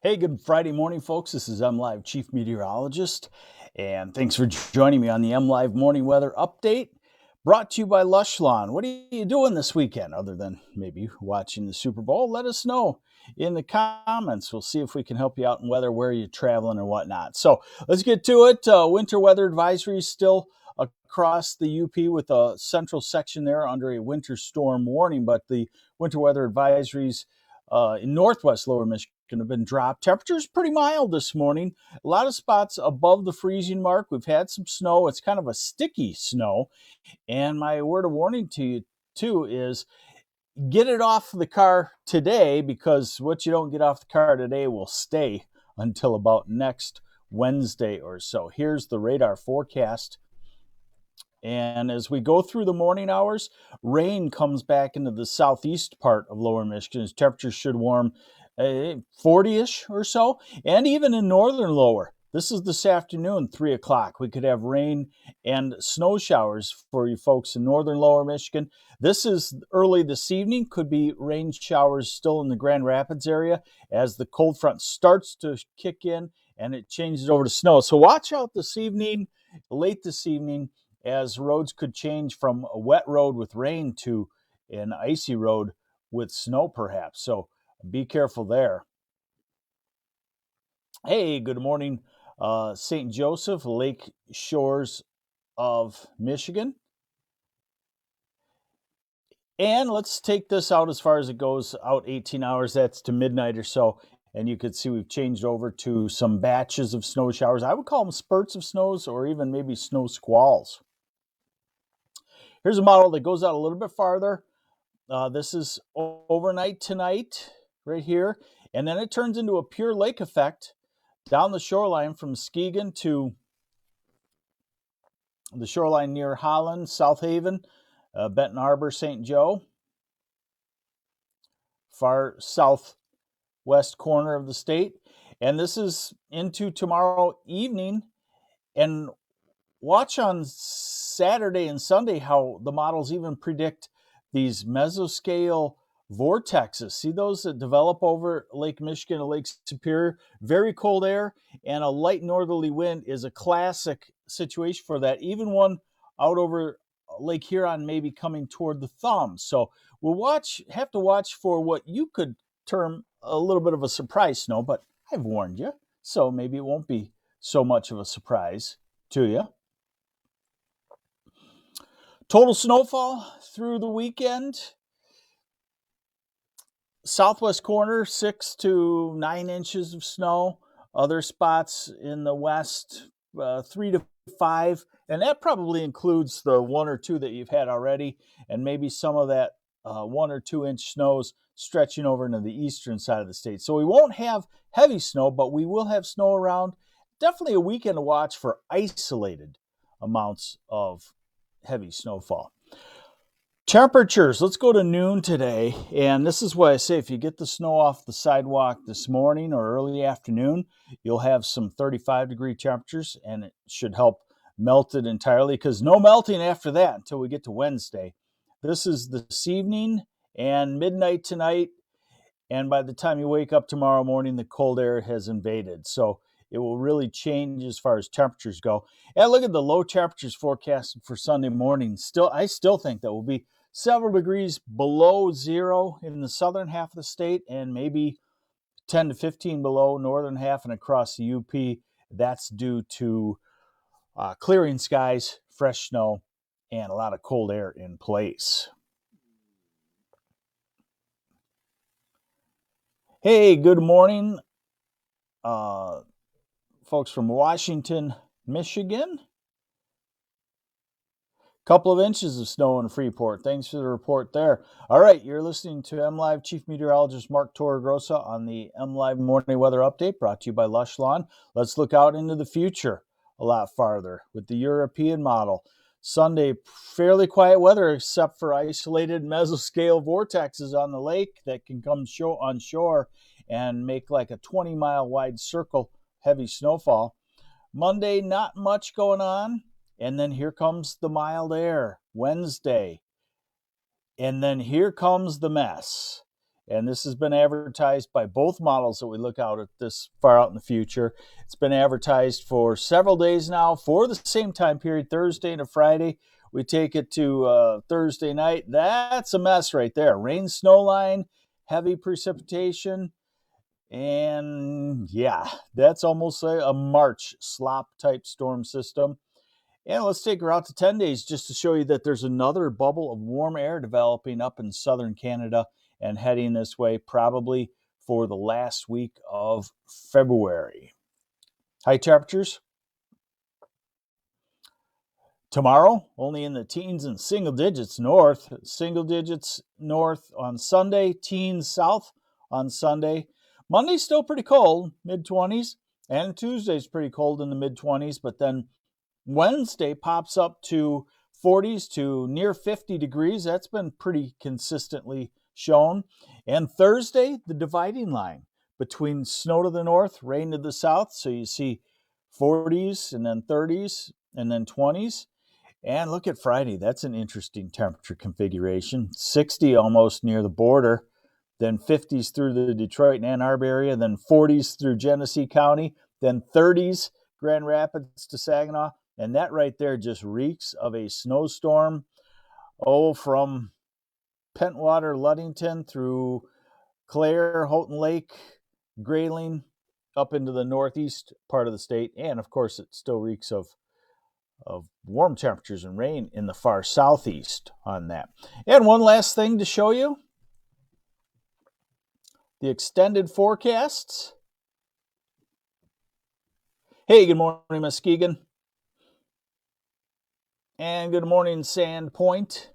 Hey, good Friday morning, folks. This is MLive Chief Meteorologist, and thanks for joining me on the MLive Morning Weather Update, brought to you by Lush Lawn. What are you doing this weekend, other than maybe watching the Super Bowl? Let us know in the comments. We'll see if we can help you out in weather, where you're traveling or whatnot. So let's get to it. Winter weather advisory still across the UP, with a central section there under a winter storm warning, but the winter weather advisories in northwest lower Michigan have been dropped. Temperatures pretty mild this morning. A lot of spots above the freezing mark. We've had some snow. It's kind of a sticky snow. And my word of warning to you, too, is get it off the car today, because what you don't get off the car today will stay until about next Wednesday or so. Here's the radar forecast. And as we go through the morning hours, rain comes back into the southeast part of lower Michigan. Temperatures should warm 40-ish or so, and even in northern lower. This is this afternoon, 3 o'clock. We could have rain and snow showers for you folks in northern lower Michigan. This is early this evening. Could be rain showers still in the Grand Rapids area as the cold front starts to kick in and it changes over to snow. So watch out this evening, late this evening, as roads could change from a wet road with rain to an icy road with snow perhaps. So be careful there. Hey, good morning, St. Joseph, Lake Shores of Michigan. And let's take this out as far as it goes, out 18 hours. That's to midnight or so. And you could see we've changed over to some batches of snow showers. I would call them spurts of snows, or even maybe snow squalls. Here's a model that goes out a little bit farther. This is overnight tonight right here. And then it turns into a pure lake effect down the shoreline from Muskegon to the shoreline near Holland, South Haven, Benton Harbor, St. Joe. Far southwest corner of the state. And this is into tomorrow evening. And watch on Saturday and Sunday how the models even predict these mesoscale vortexes. See those that develop over Lake Michigan and Lake Superior? Very cold air and a light northerly wind is a classic situation for that. Even one out over Lake Huron maybe coming toward the thumb. So we'll have to watch for what you could term a little bit of a surprise snow, but I've warned you, so maybe it won't be so much of a surprise to you. Total snowfall through the weekend. Southwest corner, 6 to 9 inches of snow. Other spots in the west, 3 to 5. And that probably includes the 1 or 2 that you've had already, and maybe some of that 1 or 2 inch snows stretching over into the eastern side of the state. So we won't have heavy snow, but we will have snow around. Definitely a weekend to watch for isolated amounts of heavy snowfall. Temperatures, let's go to noon today. And this is why I say if you get the snow off the sidewalk this morning or early afternoon, you'll have some 35-degree temperatures, and it should help melt it entirely, because no melting after that until we get to Wednesday. This is this evening and midnight tonight. And by the time you wake up tomorrow morning, the cold air has invaded. So it will really change as far as temperatures go. And look at the low temperatures forecasted for Sunday morning. I still think that will be several degrees below zero in the southern half of the state, and maybe 10 to 15 below northern half and across the UP. That's due to clearing skies, fresh snow, and a lot of cold air in place. Hey, good morning, folks from Washington, Michigan. Couple of inches of snow in Freeport. Thanks for the report there. All right, you're listening to MLive Chief Meteorologist Mark Torregrossa on the MLive Morning Weather Update, brought to you by Lush Lawn. Let's look out into the future a lot farther with the European model. Sunday, fairly quiet weather except for isolated mesoscale vortexes on the lake that can come on shore and make like a 20-mile wide circle, heavy snowfall. Monday, not much going on. And then here comes the mild air Wednesday. And then here comes the mess. And this has been advertised by both models that we look out at this far out in the future. It's been advertised for several days now for the same time period, Thursday and a Friday. We take it to Thursday night. That's a mess right there. Rain, snow line, heavy precipitation. And yeah, that's almost a March slop type storm system. And let's take her out to 10 days just to show you that there's another bubble of warm air developing up in southern Canada and heading this way probably for the last week of February. High temperatures tomorrow, only in the teens and single digits north on Sunday, teens south on Sunday. Monday's still pretty cold, mid-20s, and Tuesday's pretty cold in the mid-20s, but then Wednesday pops up to 40s to near 50 degrees. That's been pretty consistently shown. And Thursday, the dividing line between snow to the north, rain to the south. So you see 40s and then 30s and then 20s. And look at Friday. That's an interesting temperature configuration. 60 almost near the border, then 50s through the Detroit and Ann Arbor area, then 40s through Genesee County, then 30s Grand Rapids to Saginaw. And that right there just reeks of a snowstorm. From Pentwater, Ludington through Clare, Houghton Lake, Grayling, up into the northeast part of the state. And of course, it still reeks of warm temperatures and rain in the far southeast on that. And one last thing to show you. The extended forecasts. Hey, good morning, Muskegon. And good morning, Sandpoint.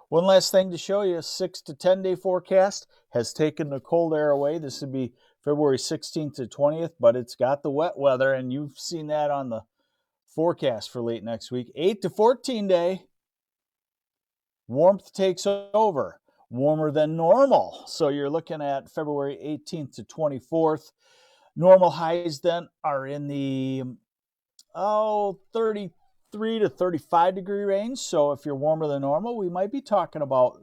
One last thing to show you, 6 to 10 day forecast has taken the cold air away. This would be February 16th to 20th, but it's got the wet weather, and you've seen that on the forecast for late next week. 8 to 14 day, warmth takes over, warmer than normal. So you're looking at February 18th to 24th. Normal highs then are in the 33 to 35 degree range. So if you're warmer than normal, we might be talking about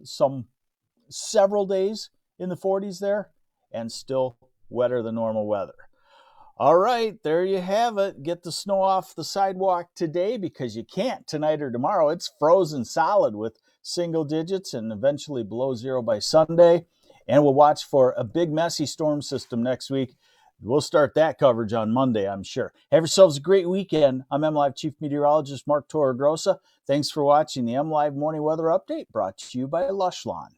several days in the 40s there and still wetter than normal weather. All right, there you have it. Get the snow off the sidewalk today because you can't tonight or tomorrow. It's frozen solid with single digits and eventually below zero by Sunday. And we'll watch for a big messy storm system next week. We'll start that coverage on Monday, I'm sure. Have yourselves a great weekend. I'm MLive Chief Meteorologist Mark Torregrossa. Thanks for watching the MLive Morning Weather Update brought to you by Lush Lawn.